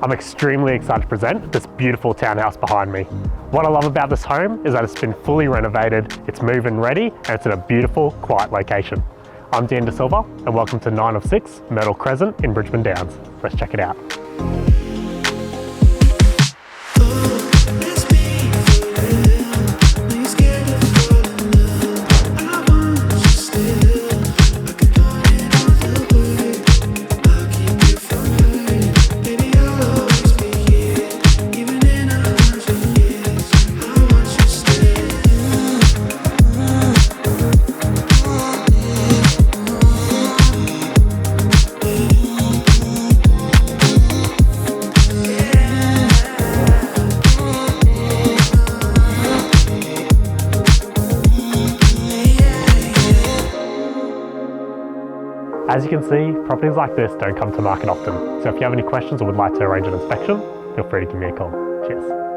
I'm extremely excited to present this beautiful townhouse behind me. What I love about this home is that it's been fully renovated, it's move-in ready, and it's in a beautiful, quiet location. I'm Dan De Silva, and welcome to 9 of 6 Myrtle Crescent in Bridgeman Downs. Let's check it out. As you can see, properties like this don't come to market often, so if you have any questions or would like to arrange an inspection, feel free to give me a call. Cheers.